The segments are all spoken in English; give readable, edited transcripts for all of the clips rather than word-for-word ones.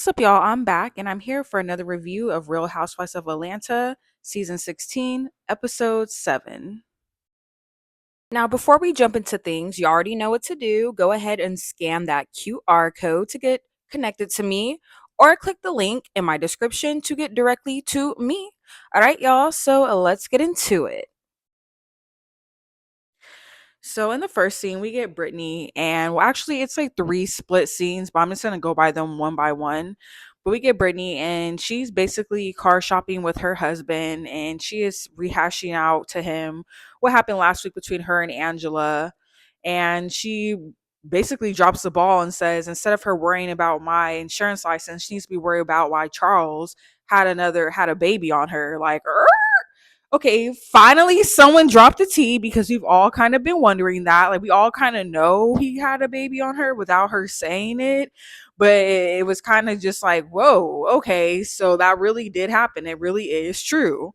What's up, y'all? I'm back and I'm here for another review of Real Housewives of Atlanta, season 16, episode 7. Now, before we jump into things, you already know what to do. Go ahead and scan that QR code to get connected to me, or click the link in my description to get directly to me. All right, y'all, so let's get into it. So in the first scene, we get Brittany, and well, actually, it's like three split scenes, but I'm just gonna go by them one by one. But we get Brittany, and she's basically car shopping with her husband, and she is rehashing out to him what happened last week between her and Angela. And she basically drops the ball and says, instead of her worrying about my insurance license, she needs to be worried about why Charles had a baby on her. Like, okay, finally someone dropped the T because we've all kind of been wondering that. Like we all kind of know he had a baby on her without her saying it. But it was kind of just like, whoa, okay, so that really did happen. It really is true.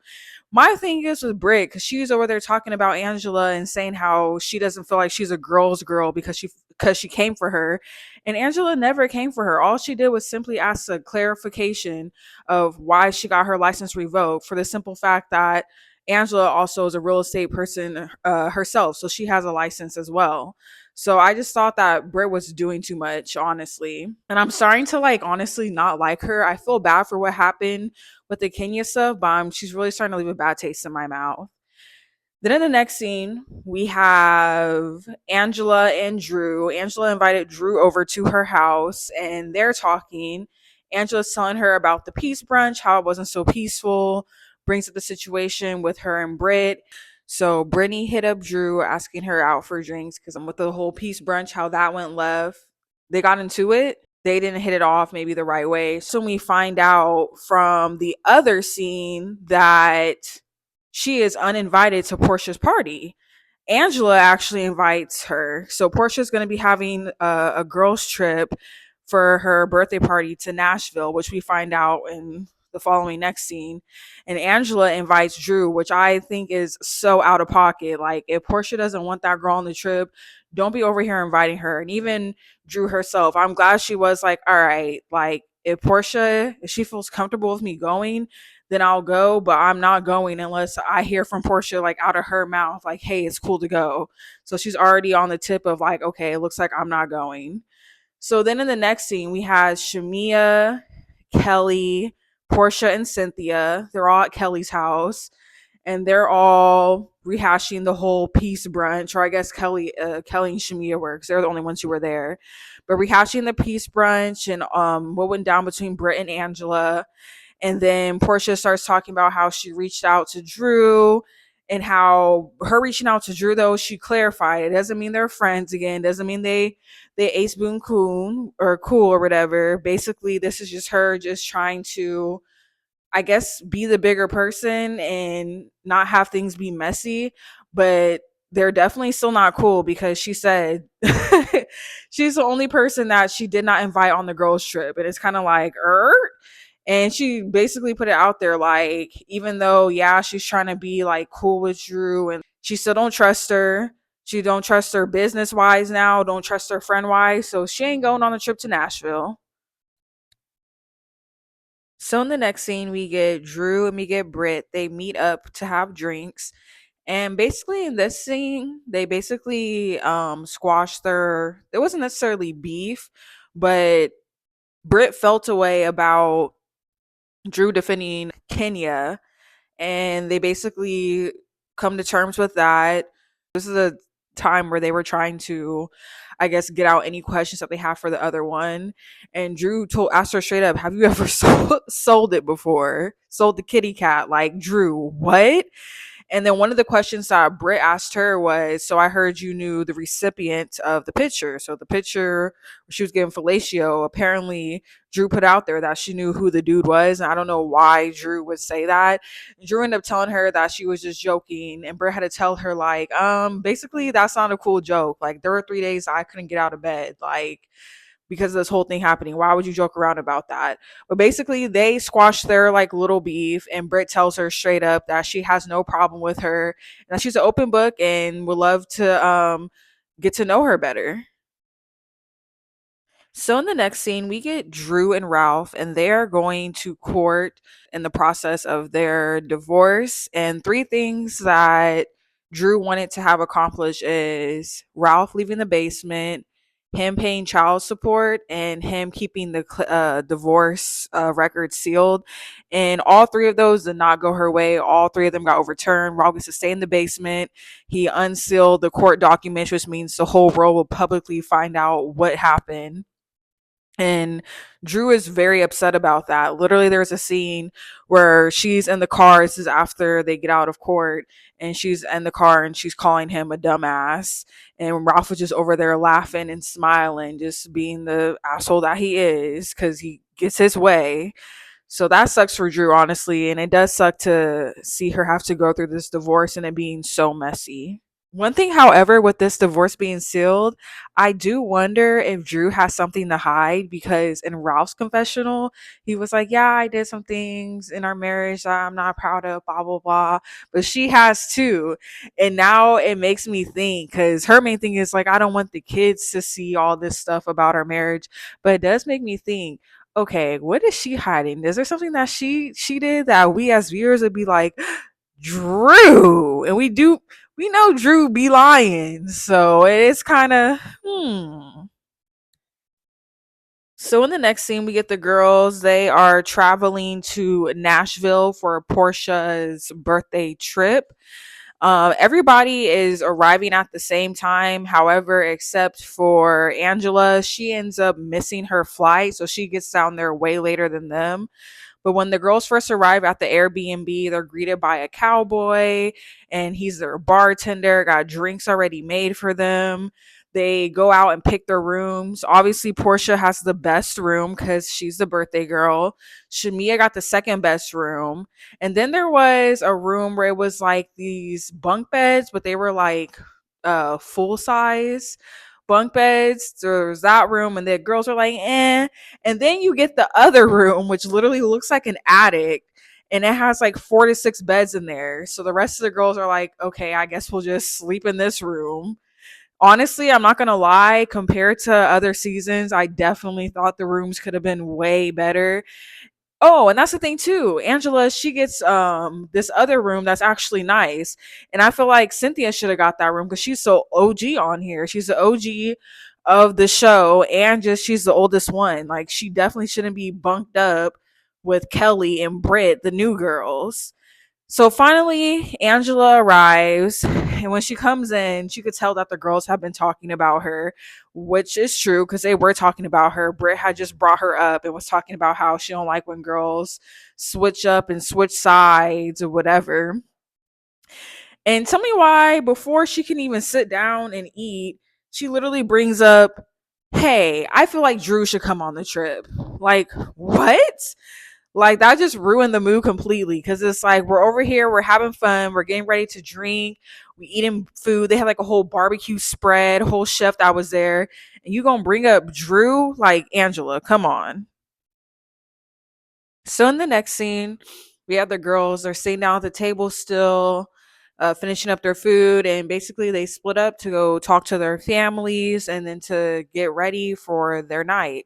My thing is with Britt, because she's over there talking about Angela and saying how she doesn't feel like she's a girl's girl because she came for her, and Angela never came for her. All she did was simply ask a clarification of why she got her license revoked, for the simple fact that Angela also is a real estate person herself, so she has a license as well. So I just thought that Britt was doing too much, honestly. And I'm starting to like honestly not like her. I feel bad for what happened with the Kenya stuff, but she's really starting to leave a bad taste in my mouth. Then in the next scene, we have Angela and Drew. Angela invited Drew over to her house and they're talking. Angela's telling her about the peace brunch, how it wasn't so peaceful, brings up the situation with her and Britt. So Brittany hit up Drew asking her out for drinks because I'm with the whole peace brunch, how that went left. They got into it. They didn't hit it off maybe the right way. So we find out from the other scene that she is uninvited to Portia's party. Angela actually invites her. So Portia's going to be having a girls' trip for her birthday party to Nashville, which we find out in the following next scene. And Angela invites Drew, which I think is so out of pocket. Like, if Portia doesn't want that girl on the trip, don't be over here inviting her. And even Drew herself, I'm glad she was like, all right, like, if she feels comfortable with me going, then I'll go, but I'm not going unless I hear from Portia like out of her mouth, like, hey, it's cool to go. So she's already on the tip of like, okay, it looks like I'm not going. So then in the next scene, we had Shamia, Kelly, Portia, and Cynthia. They're all at Kelly's house and they're all rehashing the whole peace brunch, or I guess Kelly and Shamia were, because they're the only ones who were there. But rehashing the peace brunch and what went down between Britt and Angela. And then Portia starts talking about how she reached out to Drew and how her reaching out to Drew, though, she clarified it doesn't mean they're friends again, doesn't mean they ace boon cool or whatever. Basically, this is just her just trying to, I guess, be the bigger person and not have things be messy. But they're definitely still not cool because she said she's the only person that she did not invite on the girls' trip. And it's kind of like, and she basically put it out there like, even though, yeah, she's trying to be like cool with Drew and she still don't trust her. She don't trust her business wise now, don't trust her friend wise. So she ain't going on a trip to Nashville. So in the next scene, we get Drew and we get Britt. They meet up to have drinks. And basically in this scene, they basically squashed there wasn't necessarily beef, but Britt felt a way about Drew defending Kenya, and they basically come to terms with that. This is a time where they were trying to, I guess, get out any questions that they have for the other one. And Drew asked her straight up, "Have you ever sold it before? Sold the kitty cat?" Like, Drew, what? And then one of the questions that Britt asked her was, so I heard you knew the recipient of the picture. So the picture she was giving fellatio, apparently Drew put out there that she knew who the dude was. And I don't know why Drew would say that. Drew ended up telling her that she was just joking. And Britt had to tell her, like, basically that's not a cool joke. Like, there were 3 days I couldn't get out of bed. Like, because of this whole thing happening. Why would you joke around about that? But basically, they squashed their like little beef, and Britt tells her straight up that she has no problem with her, and that she's an open book and would love to get to know her better. So in the next scene, we get Drew and Ralph, and they're going to court in the process of their divorce. And three things that Drew wanted to have accomplished is Ralph leaving the basement, him paying child support, and him keeping the divorce record sealed. And all three of those did not go her way. All three of them got overturned. Ralph gets to stay in the basement. He unsealed the court documents, which means the whole world will publicly find out what happened, and Drew is very upset about that. Literally, there's a scene where she's in the car. This is after they get out of court, and she's in the car and she's calling him a dumbass. And Ralph was just over there laughing and smiling, just being the asshole that he is because he gets his way. So that sucks for Drew, honestly. And it does suck to see her have to go through this divorce and it being so messy. One thing, however, with this divorce being sealed, I do wonder if Drew has something to hide because in Ralph's confessional, he was like, yeah, I did some things in our marriage that I'm not proud of, blah, blah, blah. But she has too. And now it makes me think because her main thing is like, I don't want the kids to see all this stuff about our marriage. But it does make me think, okay, what is she hiding? Is there something that she did that we as viewers would be like, Drew? And we know Drew be lying, so it's kind of So in the next scene, we get the girls. They are traveling to Nashville for Portia's birthday trip. Everybody is arriving at the same time. However, except for Angela, she ends up missing her flight, so she gets down there way later than them. But when the girls first arrive at the Airbnb, they're greeted by a cowboy and he's their bartender, got drinks already made for them. They go out and pick their rooms. Obviously, Portia has the best room because she's the birthday girl. Shamia got the second best room. And then there was a room where it was like these bunk beds, but they were like full size bunk beds. There's that room, and the girls are like, eh. And then you get the other room, which literally looks like an attic, and it has like 4 to 6 beds in there. So the rest of the girls are like, okay, I guess we'll just sleep in this room. Honestly, I'm not gonna lie, compared to other seasons, I definitely thought the rooms could have been way better. Oh, and that's the thing too. Angela, she gets this other room that's actually nice. And I feel like Cynthia should have got that room because she's so OG on here. She's the OG of the show and just she's the oldest one. Like she definitely shouldn't be bunked up with Kelly and Britt, the new girls. So finally, Angela arrives, and when she comes in, she could tell that the girls have been talking about her, which is true because they were talking about her. Britt had just brought her up and was talking about how she don't like when girls switch up and switch sides or whatever. And tell me why, before she can even sit down and eat, she literally brings up, "Hey, I feel like Drew should come on the trip." Like, what? Like that just ruined the mood completely because it's like we're over here, we're having fun, we're getting ready to drink, we eating food. They had like a whole barbecue spread, whole chef that was there, and you gonna bring up Drew? Like Angela, come on. So in the next scene, we have the girls. They're sitting down at the table still, finishing up their food, and basically they split up to go talk to their families and then to get ready for their night.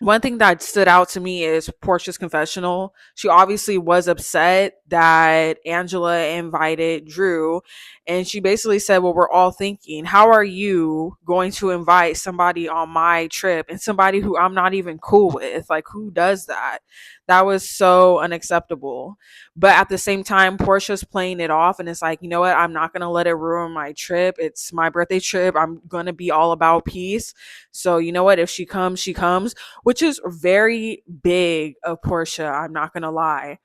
One thing that stood out to me is Portia's confessional. She obviously was upset that Angela invited Drew. And she basically said, well, we're all thinking, how are you going to invite somebody on my trip and somebody who I'm not even cool with? Like, who does that? That was so unacceptable. But at the same time, Portia's playing it off. And it's like, you know what? I'm not going to let it ruin my trip. It's my birthday trip. I'm going to be all about peace. So, you know what? If she comes, she comes, which is very big of Portia. I'm not gonna lie.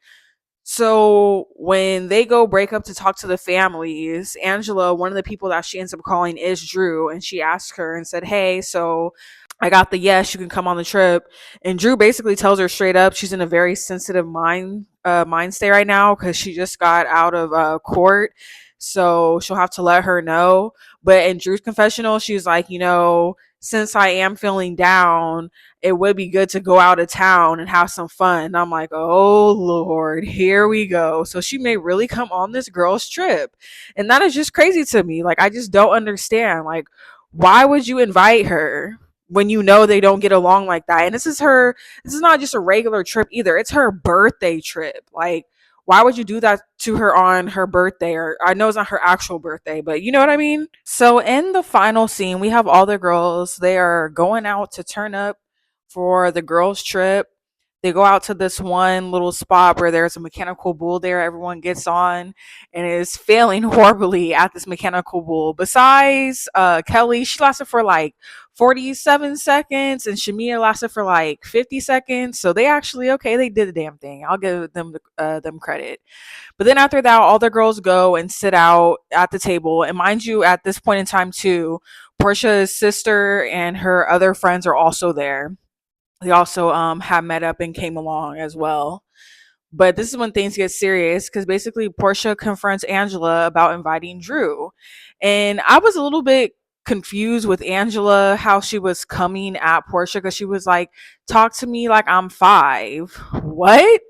So when they go break up to talk to the families, Angela, one of the people that she ends up calling is Drew, and she asked her and said, "Hey, so I got the yes, you can come on the trip." And Drew basically tells her straight up she's in a very sensitive mind state right now because she just got out of court, so she'll have to let her know. But in Drew's confessional, she's like, since I am feeling down, it would be good to go out of town and have some fun. And I'm like, oh Lord, here we go. So she may really come on this girl's trip. And that is just crazy to me. Like, I just don't understand. Like, why would you invite her? when you know they don't get along like that. And this is not just a regular trip either. It's her birthday trip. Like, why would you do that to her on her birthday? Or I know it's not her actual birthday, but you know what I mean? So in the final scene, we have all the girls. They are going out to turn up for the girls' trip. They go out to this one little spot where there's a mechanical bull there. Everyone gets on and is failing horribly at this mechanical bull. Besides Kelly, she lasted for like 47 seconds, and Shamia lasted for like 50 seconds. So they actually, okay, they did the damn thing. I'll give them credit. But then after that, all the girls go and sit out at the table. And mind you, at this point in time, too, Portia's sister and her other friends are also there. They also have met up and came along as well. But this is when things get serious because basically Portia confronts Angela about inviting Drew. And I was a little bit confused with Angela, how she was coming at Portia because she was like, talk to me like I'm five. What?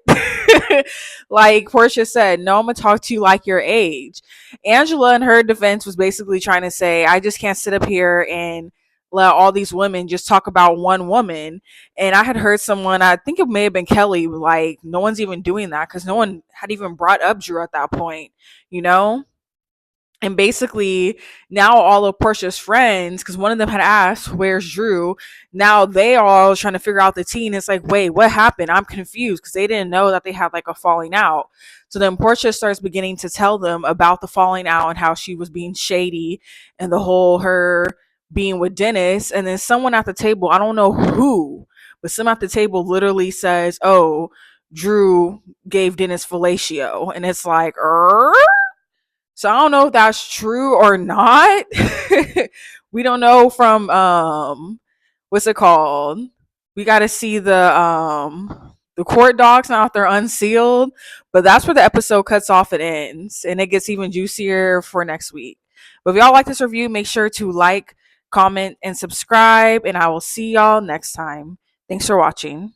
Like Portia said, no, I'm gonna talk to you like your age. Angela, in her defense, was basically trying to say, I just can't sit up here and let all these women just talk about one woman. And I had heard someone, I think it may have been Kelly, like, no one's even doing that because no one had even brought up Drew at that point, you know? And basically, now all of Portia's friends, because one of them had asked, where's Drew? Now they are all trying to figure out the tea. And it's like, wait, what happened? I'm confused because they didn't know that they had like a falling out. So then Portia starts beginning to tell them about the falling out and how she was being shady and the whole her being with Dennis. And then someone at the table, I don't know who, but some at the table literally says, oh, Drew gave Dennis fellatio. And it's like, so I don't know if that's true or not. We don't know from what's it called? We got to see the court docs now if they're unsealed, but that's where the episode cuts off and ends, and it gets even juicier for next week. But if y'all like this review, make sure to like, comment, and subscribe, and I will see y'all next time. Thanks for watching.